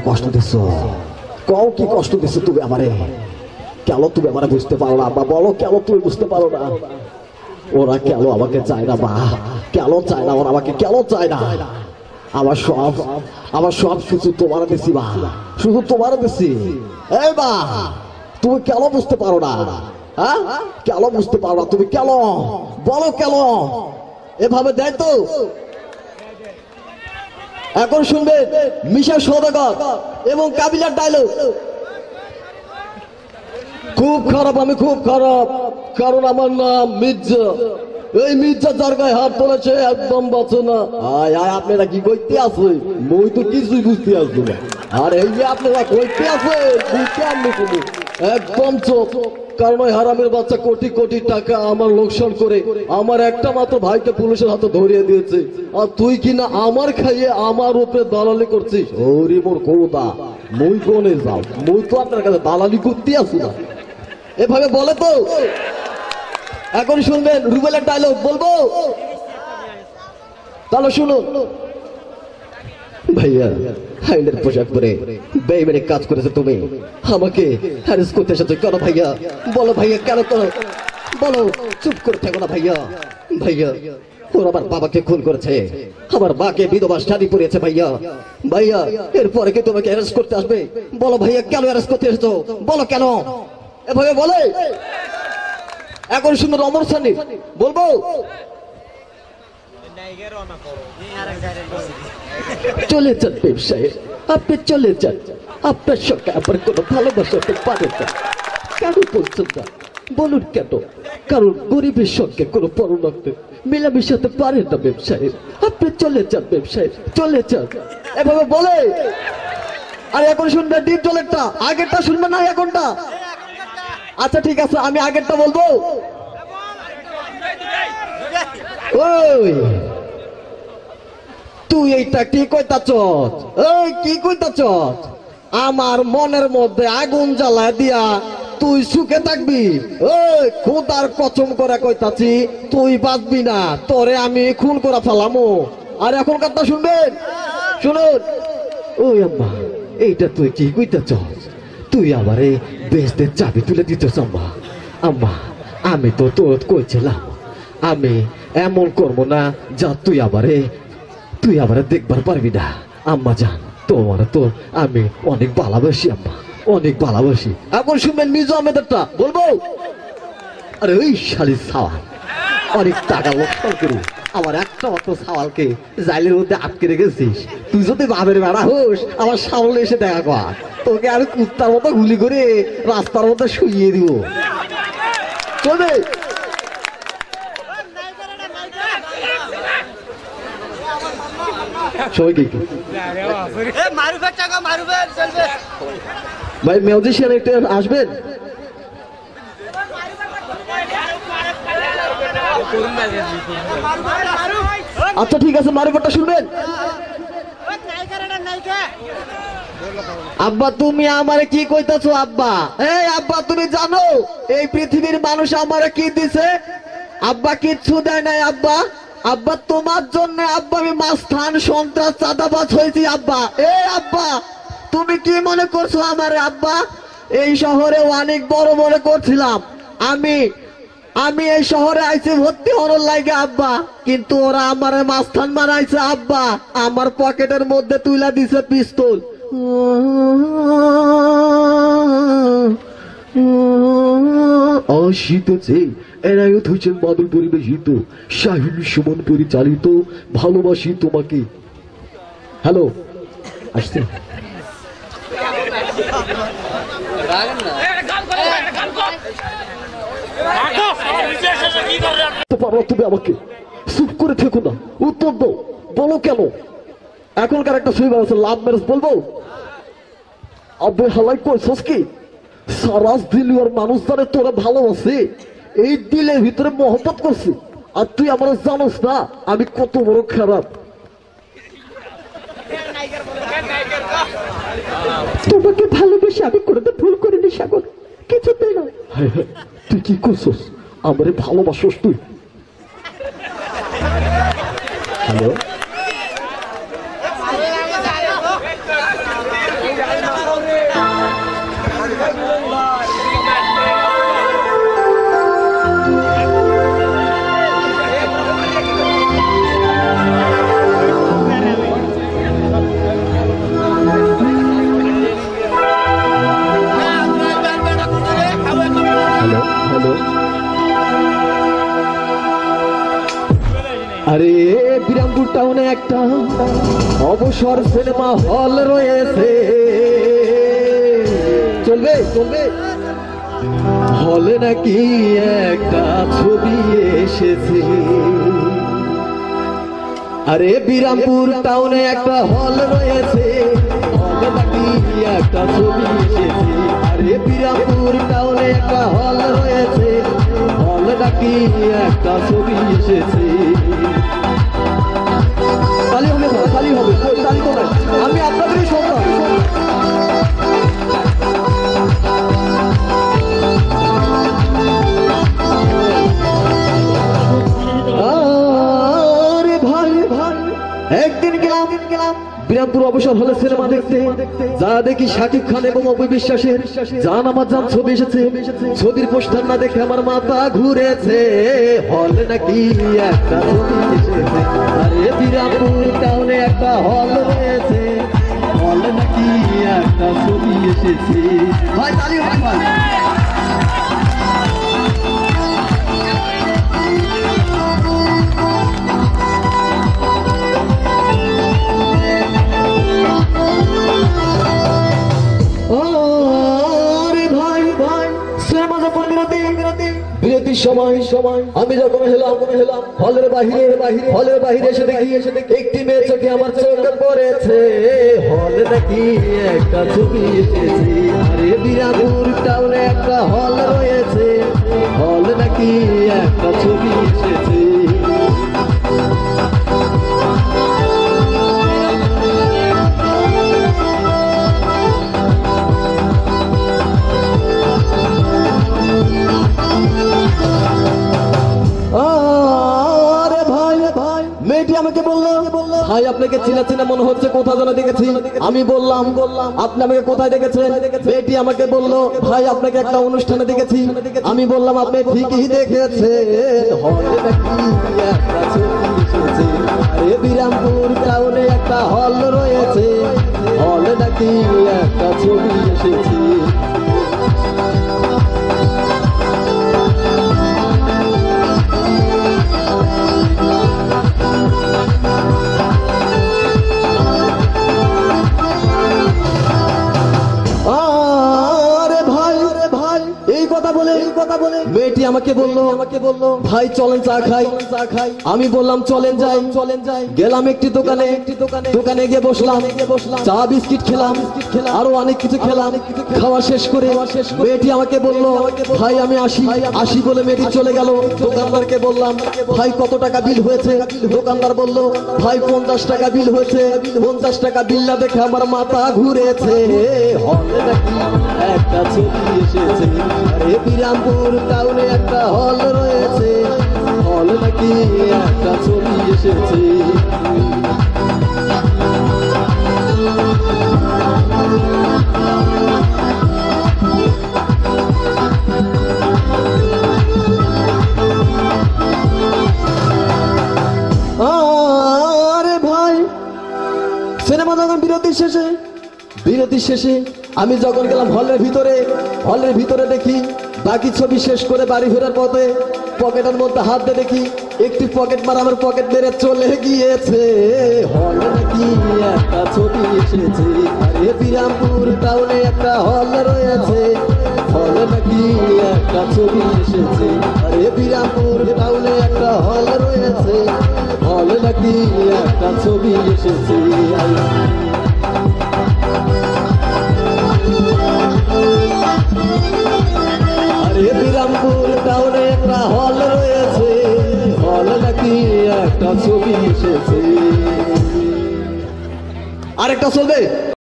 কষ্ট দিচ্ছ? কও কি কষ্ট দিচ্ছ তুমি আমারে? কেন তুমি আমারে বুঝতে পারো না? বা বলো কেন তুমি বুঝতে পারো না? ওরা কেন আমাকে চায় না? বা কেন চায় না ওরা আমাকে? কেন চায় না? আমার সব কিছু তোমার দিছি বা, শুধু তোমার দিছি। এই বা তুমি কেন বুঝতে পারো না? হ্যাঁ, কেন বুঝতে পারো না তুমি? কেন বলো, কেন এভাবে দেয় তো? এখন শুনবে মিশা সওদাগর এবং কাবিলার ডায়লগ। খুব খারাপ, আমি খুব খারাপ, কারণ আমার নাম মির্জা। এই মির্জা যার গায়ে হাত তুলেছে একদম বাঁচে না। আয় আয়, আপনারা কি কইতে আছে? মই তো কিছুই বুঝতে আসবো না। আর এই যে আপনারা কইতে আছে বুঝতে আমি কোনো একদম চোখ। কারণ ওই হারামের বাচ্চা কোটি কোটি টাকা আমার লোকসান করে আমার একটা মাত্র ভাইকে পুলিশের হাতে ধরিয়ে দিয়েছে। আর তুই কিনা আমার খাইয়ে আমার উপরে দালালি করছিস। ওরে মোর কোদা, মই কোনে যাও? মই তো আপনার কাছে দালালি করতে আসি না। এভাবে বলে তো। এখন শুনবেন রুবেলের ডায়লগ বলবো, তাহলে শুনুন। ভাইয়া হাইলের পোশাক পরে বেইমানি কাজ করেছে তুমি, আমাকে হ্যারাস করতে এসেছো কেন ভাইয়া? বলো ভাইয়া, কেন করো বলো? চুপ করে থাকো না ভাইয়া। ভাইয়া ওর আমার বাবাকে খুন করেছে, আমার মাকে বিধবা শাদী করেছে ভাইয়া। ভাইয়া এরপরে কি তোমাকে হ্যারাস করতে আসবে? বলো ভাইয়া, কেন হ্যারাস করতে এসেছো? বলো কেন? এভাবে বলে। এখন সুন্দর অমর সানি বলবো, চলে যান ব্যবসায়ী, আপনি চলে যান। আপনার সঙ্গে আবার কোনো ভালোবাসাতে পারে না। কেন বলছেন না বলুন কেন? কারণ গরিবের সঙ্গে কোনো পরনাতে মেলামেশাতে পারেন না ব্যবসায়ী। আপনি চলে যান ব্যবসায়ী, চলে যান। এভাবে বলে। আর এখন শুনবে ডিপ জলেরটা, আগেরটা শুনবে না এখনটা? আচ্ছা ঠিক আছে, আমি আগেরটা বলবো। ওই তুই এইটা কি কইতাছ? এই কি কইতাছ? আমার মনের মধ্যে আগুন জ্বালায় দিয়া তুই সুখে থাকবি? ওই খোদার কসম করে কইতাছি তুই বাঁচবি না, তোরে আমি খুন করে ফেলামো। আর এখন কথা শুনবেন, শুনুন। ওই আম্মা, এইটা তুই কি কইতাছ? তুই আমারে বেচতে চাবি তুলে দিতেছ আম্মা। আম্মা আমি তো তোর কইছিলাম আমি এমন করবো না যা তুই আবারে দেখবার পারবি না। আম্মা জান, তোমার তো আমি অনেক ভালোবাসি আম্মা, অনেক ভালোবাসি। এখন শুনবেন মিজু আহমেদেরটা বলবো। আরে ওই শালি সাওয়াল, অনেক টাকা লোকসান করি আমার একটা মাত্র সাওয়ালকে জাইলের মধ্যে আটকে রেখেছিস। তুই যদি বাবের বেড়া হোস আমার সামনে এসে দেখা কর, তোকে আমি কুত্তার মতো গুলি করে রাস্তার মধ্যে শুইয়ে দিব। চলবে? ভাই মিউজিশিয়ান একটু আসবেন? আচ্ছা ঠিক আছে, মারুফারটা শুনবেন। আব্বা তুমি আমারে কি কইতাছো? আব্বা এই আব্বা তুমি জানো এই পৃথিবীর মানুষ আমারে কি দিছে? আব্বা কিচ্ছু দেয় নাই আব্বা। আব্বা তোমার জন্য আব্বা আমি মাস্তান সন্ত্রাস চাঁদাবাজ হয়েছি আব্বা। এই আব্বা তুমি কি মনে করছো আমারে? আব্বা এই শহরে অনেক বড় মনে করছিলাম আমি এই শহরে আইছি ভর্তি হওয়ার লাগে আব্বা, কিন্তু ওরা আমারে মাস্তান মারাইছে আব্বা। আমার পকেটের মধ্যে তুইলা দিছে পিস্তল। আসিতেছে এনায়ত হয়েছেন মাদল পরিবেশিত শাহিন সুমন পরিচালিত ভালোবাসি তোমাকে। হ্যালো আসছে তুমি আমাকে চুপ করে থেকো না, উত্তর দাও, বলো কেন? এখনকার একটা সুবিধা আছে, লাভ ম্যারেজ বলবো। আবে হালাই কইছস কি? সারাস দিল আর মানুষ জানে তোরা ভালোবাসে, এই দিলের ভিতরে মহব্বত করছি। আর তুই আমার জানোস না আমি কত বড় খারাপ। তোমাকে ভালোবেসে আমি কোনোদিন ভুল করিনি সাগর, কিছুতেই না। তুই কি করছস? আমারে ভালোবাসস তুই? হ্যালো একটা অবসর সিনেমা হল রয়েছে, চলবে চলবে। হলে নাকি একটা ছবি এসেছে, আরে বিরামপুর টাউনে একটা হল রয়েছে, হলে নাকি একটা ছবি এসেছে। আরে বিরামপুর টাউনে একটা হল রয়েছে, হলে নাকি একটা ছবি এসেছে। তালি হবে না, তালি হবে, তালি তো নাই, আমি আপনাদেরই সন্তান। একদিন গেলাম বিরামপুর অবসর হলে সিনেমা দেখতে, যা দেখি শাকিব খান এবং অপু বিশ্বাসের জান আমার জান ছবি এসেছে। ছবির পোস্টার না দেখে আমার মাথা ঘুরেছে, হলে নাকি একটা ছবি এসেছে। আরে বিরামপুর টাউনে একটা হল রয়েছে, হলে নাকি একটা ছবি এসেছে। ভাই তালি হবে ভাই। বিরতির সময় আমি যখন হেলাম হলের বাহিরে এসে দেখি একটি মেয়ে চোখে আমার চোখে পড়েছে, হলে নাকি একটা ছবি এসেছে। আরে বিরামপুর টাউনে একটা হল রয়েছে, হলে নাকি একটা ছবি এসেছে। মেয়েটি আমাকে বললো, ভাই আপনাকে চিনা চিনা মনে হচ্ছে, কোথা যেন দেখেছি। আমি বললাম আপনি আমাকে কোথায় দেখেছেন? মেয়েটি আমাকে বললো, ভাই আপনাকে একটা অনুষ্ঠানে দেখেছি। আমি বললাম আপনি ঠিকই দেখেছেন, হলে নাকি একটা ছবি এসেছে। আরে বিরামপুর টাউনে একটা হল রয়েছে, হলে নাকি একটা ছবি এসেছে। কথা বলে মেয়েটি আমাকে বললো ভাই চলেন চা খাই। আমি বললাম চলেন যাই। গেলাম একটি দোকানে গিয়ে বসলাম, চা বিস্কিট খেলাম, আরো অনেক কিছু খেলাম। খাওয়া শেষ করে মেয়েটি আমাকে বললো, ভাই আমি আসি বলে মেয়েটি চলে গেল। দোকানদারকে বললাম, ভাই কত টাকা বিল হয়েছে? দোকানদার বললো, ভাই 50 টাকা বিল হয়েছে। 50 টাকা বিল না দেখে আমার মাথা ঘুরেছে, হলে নাকি একটা ছবি এসেছে। আরে বিরামপুর টাউনে একটা হল রয়েছে, হলে নাকি একটা ছবি এসেছে। আরে ভাই সিনেমা যখন বিরতির শেষে আমি যখন গেলাম হলের ভিতরে দেখি বাকি ছবি শেষ করে বাড়ি ফেরার পথে পকেটের মধ্যে হাত দিয়ে দেখি একটি পকেট মার আমার পকেট মেরে চলে গিয়েছে, হলে নাকি একটা ছবি এসেছে। আরে বিরামপুর টাউনে একটা হল রয়েছে, হলে নাকি একটা ছবি এসেছে। আরে বিরামপুর টাউনে একটা হল রয়েছে, হলে নাকি একটা ছবি এসেছে। আরে বিরামপুর টাউনে একটা হল রয়েছে, হলে নাকি একটা ছবি এসেছে। আরেকটা চলবে।